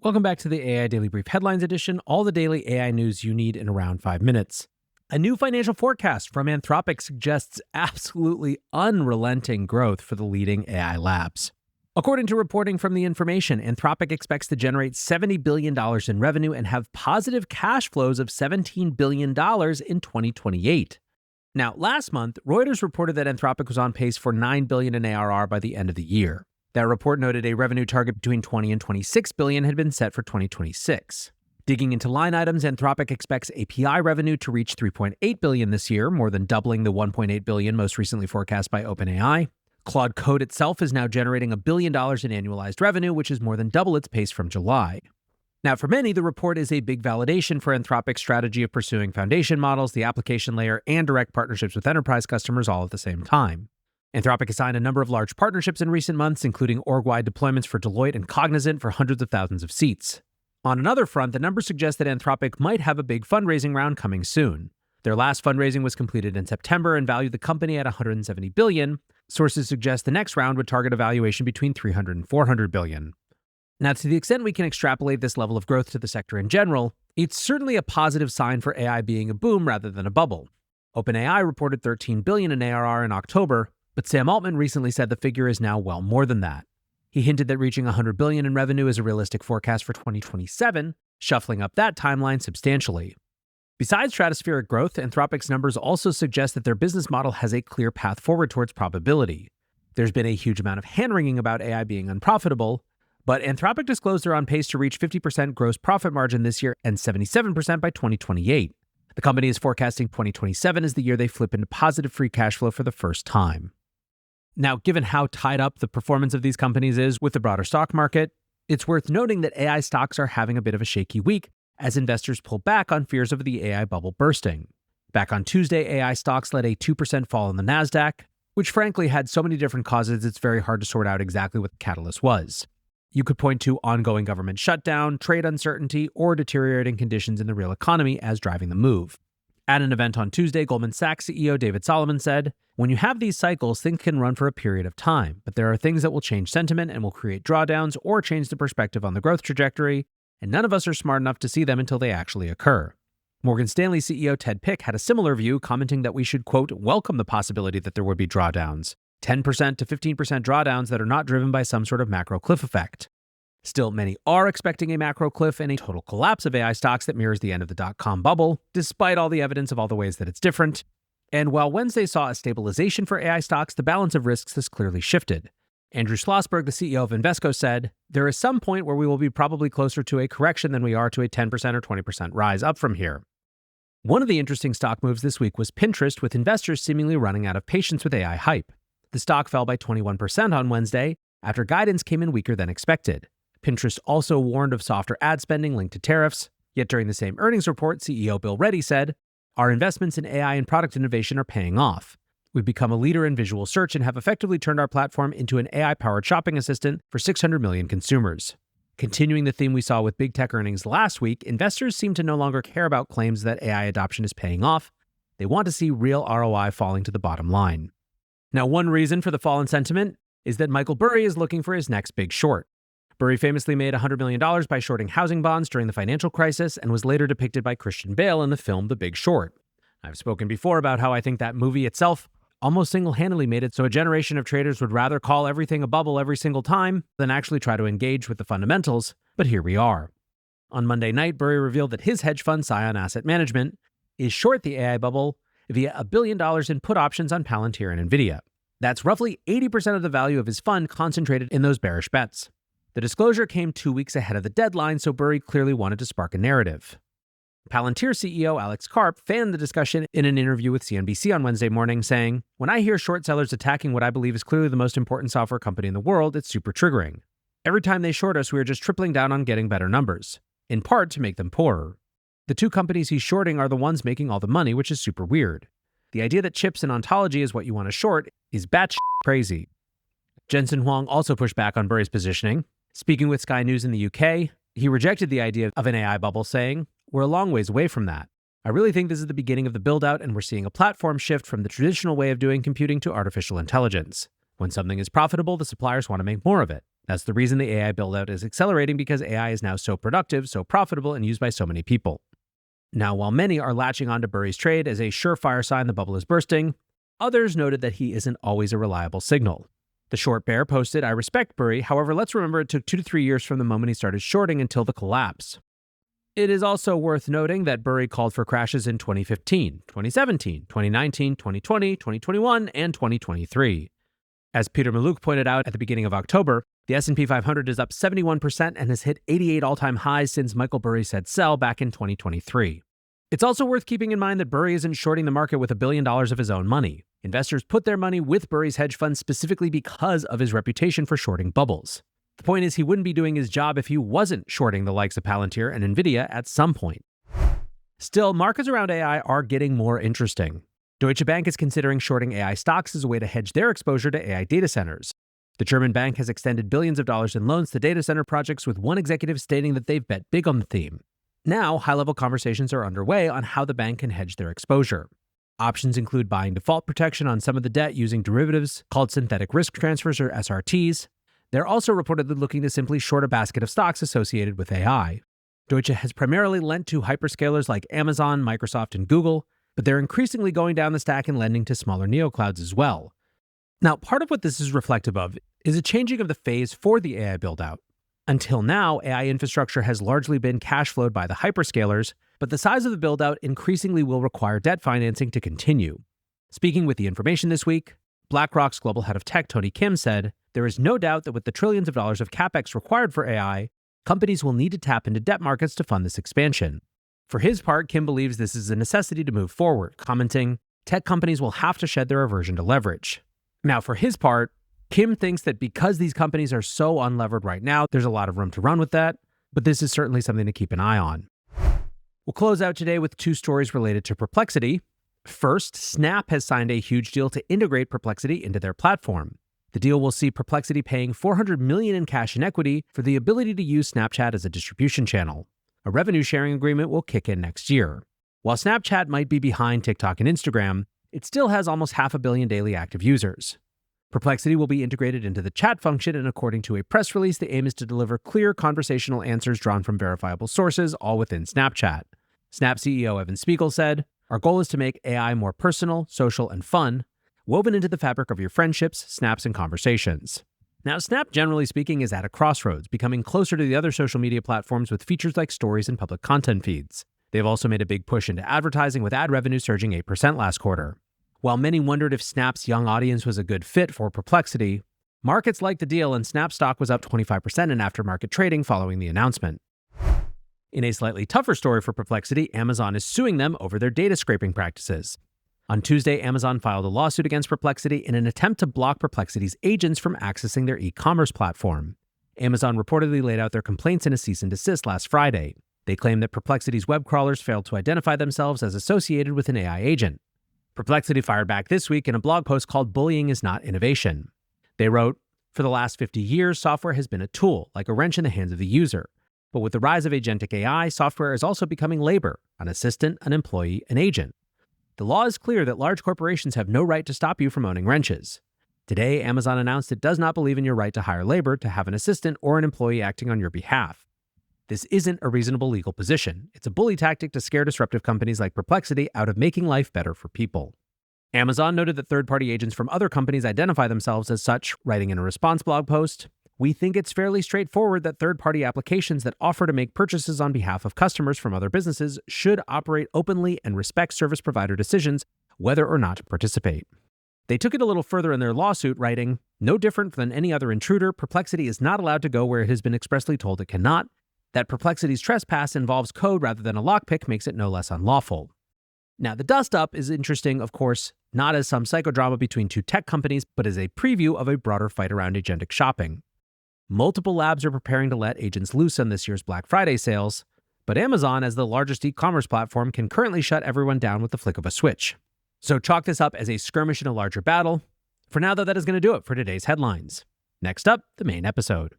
Welcome back to the AI Daily Brief Headlines Edition, all the daily AI news you need in around 5 minutes. A new financial forecast from Anthropic suggests absolutely unrelenting growth for the leading AI labs. According to reporting from The Information, Anthropic expects to generate $70 billion in revenue and have positive cash flows of $17 billion in 2028. Now, last month, Reuters reported that Anthropic was on pace for $9 billion in ARR by the end of the year. That report noted a revenue target between $20 and $26 billion had been set for 2026. Digging into line items, Anthropic expects API revenue to reach $3.8 billion this year, more than doubling the $1.8 billion most recently forecast by OpenAI. Claude Code itself is now generating $1 billion in annualized revenue, which is more than double its pace from July. Now, for many, the report is a big validation for Anthropic's strategy of pursuing foundation models, the application layer, and direct partnerships with enterprise customers all at the same time. Anthropic has signed a number of large partnerships in recent months, including org-wide deployments for Deloitte and Cognizant for hundreds of thousands of seats. On another front, the numbers suggest that Anthropic might have a big fundraising round coming soon. Their last fundraising was completed in September and valued the company at $170 billion. Sources suggest the next round would target a valuation between $300 and $400 billion. Now, to the extent we can extrapolate this level of growth to the sector in general, it's certainly a positive sign for AI being a boom rather than a bubble. OpenAI reported $13 billion in ARR in October, but Sam Altman recently said the figure is now well more than that. He hinted that reaching $100 billion in revenue is a realistic forecast for 2027, shuffling up that timeline substantially. Besides stratospheric growth, Anthropic's numbers also suggest that their business model has a clear path forward towards profitability. There's been a huge amount of hand-wringing about AI being unprofitable, but Anthropic disclosed they're on pace to reach 50% gross profit margin this year and 77% by 2028. The company is forecasting 2027 as the year they flip into positive free cash flow for the first time. Now, given how tied up the performance of these companies is with the broader stock market, it's worth noting that AI stocks are having a bit of a shaky week as investors pull back on fears of the AI bubble bursting. Back on Tuesday, AI stocks led a 2% fall in the NASDAQ, which frankly had so many different causes it's very hard to sort out exactly what the catalyst was. You could point to ongoing government shutdown, trade uncertainty, or deteriorating conditions in the real economy as driving the move. At an event on Tuesday, Goldman Sachs CEO David Solomon said, "When you have these cycles, things can run for a period of time, but there are things that will change sentiment and will create drawdowns or change the perspective on the growth trajectory, and none of us are smart enough to see them until they actually occur." Morgan Stanley CEO Ted Pick had a similar view, commenting that we should, quote, welcome the possibility that there would be drawdowns, 10% to 15% drawdowns that are not driven by some sort of macro cliff effect. Still, many are expecting a macro cliff and a total collapse of AI stocks that mirrors the end of the dot-com bubble, despite all the evidence of all the ways that it's different. And while Wednesday saw a stabilization for AI stocks, the balance of risks has clearly shifted. Andrew Schlossberg, the CEO of Invesco, said, "There is some point where we will be probably closer to a correction than we are to a 10% or 20% rise up from here." One of the interesting stock moves this week was Pinterest, with investors seemingly running out of patience with AI hype. The stock fell by 21% on Wednesday after guidance came in weaker than expected. Pinterest also warned of softer ad spending linked to tariffs, yet during the same earnings report, CEO Bill Reddy said, "Our investments in AI and product innovation are paying off. We've become a leader in visual search and have effectively turned our platform into an AI-powered shopping assistant for 600 million consumers." Continuing the theme we saw with big tech earnings last week, investors seem to no longer care about claims that AI adoption is paying off. They want to see real ROI falling to the bottom line. Now, one reason for the fall in sentiment is that Michael Burry is looking for his next big short. Burry famously made $100 million by shorting housing bonds during the financial crisis and was later depicted by Christian Bale in the film The Big Short. I've spoken before about how I think that movie itself almost single-handedly made it so a generation of traders would rather call everything a bubble every single time than actually try to engage with the fundamentals, but here we are. On Monday night, Burry revealed that his hedge fund, Scion Asset Management, is short the AI bubble via $1 billion in put options on Palantir and NVIDIA. That's roughly 80% of the value of his fund concentrated in those bearish bets. The disclosure came 2 weeks ahead of the deadline, so Burry clearly wanted to spark a narrative. Palantir CEO Alex Karp fanned the discussion in an interview with CNBC on Wednesday morning, saying, "When I hear short sellers attacking what I believe is clearly the most important software company in the world, it's super triggering. Every time they short us, we are just tripling down on getting better numbers, in part to make them poorer. The two companies he's shorting are the ones making all the money, which is super weird. The idea that chips and ontology is what you want to short is batshit crazy." Jensen Huang also pushed back on Burry's positioning. Speaking with Sky News in the UK, he rejected the idea of an AI bubble, saying, "We're a long ways away from that. I really think this is the beginning of the build-out, and we're seeing a platform shift from the traditional way of doing computing to artificial intelligence. When something is profitable, the suppliers want to make more of it. That's the reason the AI build-out is accelerating, because AI is now so productive, so profitable, and used by so many people. Now, while many are latching onto Burry's trade as a surefire sign the bubble is bursting, others noted that he isn't always a reliable signal. The short bear posted, "I respect Burry, however, let's remember it took 2 to 3 years from the moment he started shorting until the collapse." It is also worth noting that Burry called for crashes in 2015, 2017, 2019, 2020, 2021, and 2023. As Peter Maluk pointed out at the beginning of October, the S&P 500 is up 71% and has hit 88 all-time highs since Michael Burry said sell back in 2023. It's also worth keeping in mind that Burry isn't shorting the market with $1 billion of his own money. Investors put their money with Burry's hedge fund specifically because of his reputation for shorting bubbles. The point is, he wouldn't be doing his job if he wasn't shorting the likes of Palantir and Nvidia at some point. Still, markets around AI are getting more interesting. Deutsche Bank is considering shorting AI stocks as a way to hedge their exposure to AI data centers. The German bank has extended billions of dollars in loans to data center projects, with one executive stating that they've bet big on the theme. Now, high-level conversations are underway on how the bank can hedge their exposure. Options include buying default protection on some of the debt using derivatives called synthetic risk transfers, or SRTs. They're also reportedly looking to simply short a basket of stocks associated with AI. Deutsche has primarily lent to hyperscalers like Amazon, Microsoft, and Google, but they're increasingly going down the stack and lending to smaller neoclouds as well. Now, part of what this is reflective of is a changing of the phase for the AI build-out. Until now, AI infrastructure has largely been cash flowed by the hyperscalers, but the size of the build-out increasingly will require debt financing to continue. Speaking with The Information this week, BlackRock's global head of tech, Tony Kim, said, "There is no doubt that with the trillions of dollars of capex required for AI, companies will need to tap into debt markets to fund this expansion." For his part, Kim believes this is a necessity to move forward, commenting, "Tech companies will have to shed their aversion to leverage." Now, for his part, Kim thinks that because these companies are so unlevered right now, there's a lot of room to run with that, but this is certainly something to keep an eye on. We'll close out today with 2 stories related to Perplexity. First, Snap has signed a huge deal to integrate Perplexity into their platform. The deal will see Perplexity paying $400 million in cash and equity for the ability to use Snapchat as a distribution channel. A revenue sharing agreement will kick in next year. While Snapchat might be behind TikTok and Instagram, it still has almost 500 million daily active users. Perplexity will be integrated into the chat function, and according to a press release, the aim is to deliver clear conversational answers drawn from verifiable sources, all within Snapchat. Snap CEO Evan Spiegel said, "Our goal is to make AI more personal, social, and fun, woven into the fabric of your friendships, snaps, and conversations." Now, Snap, generally speaking, is at a crossroads, becoming closer to the other social media platforms with features like stories and public content feeds. They've also made a big push into advertising, with ad revenue surging 8% last quarter. While many wondered if Snap's young audience was a good fit for Perplexity, markets liked the deal, and Snap stock was up 25% in aftermarket trading following the announcement. In a slightly tougher story for Perplexity, Amazon is suing them over their data scraping practices. On Tuesday, Amazon filed a lawsuit against Perplexity in an attempt to block Perplexity's agents from accessing their e-commerce platform. Amazon reportedly laid out their complaints in a cease and desist last Friday. They claimed that Perplexity's web crawlers failed to identify themselves as associated with an AI agent. Perplexity fired back this week in a blog post called "Bullying is Not Innovation." They wrote, "For the last 50 years, software has been a tool, like a wrench in the hands of the user. But with the rise of agentic AI, software is also becoming labor, an assistant, an employee, an agent. The law is clear that large corporations have no right to stop you from owning wrenches. Today, Amazon announced it does not believe in your right to hire labor, to have an assistant or an employee acting on your behalf. This isn't a reasonable legal position. It's a bully tactic to scare disruptive companies like Perplexity out of making life better for people." Amazon noted that third-party agents from other companies identify themselves as such, writing in a response blog post, "We think it's fairly straightforward that third-party applications that offer to make purchases on behalf of customers from other businesses should operate openly and respect service provider decisions, whether or not to participate." They took it a little further in their lawsuit, writing, "No different than any other intruder, Perplexity is not allowed to go where it has been expressly told it cannot. That Perplexity's trespass involves code rather than a lockpick makes it no less unlawful." Now, the dust-up is interesting, of course, not as some psychodrama between 2 tech companies, but as a preview of a broader fight around agentic shopping. Multiple labs are preparing to let agents loose on this year's Black Friday sales, but Amazon, as the largest e-commerce platform, can currently shut everyone down with the flick of a switch. So chalk this up as a skirmish in a larger battle. For now, though, that is going to do it for today's headlines. Next up, the main episode.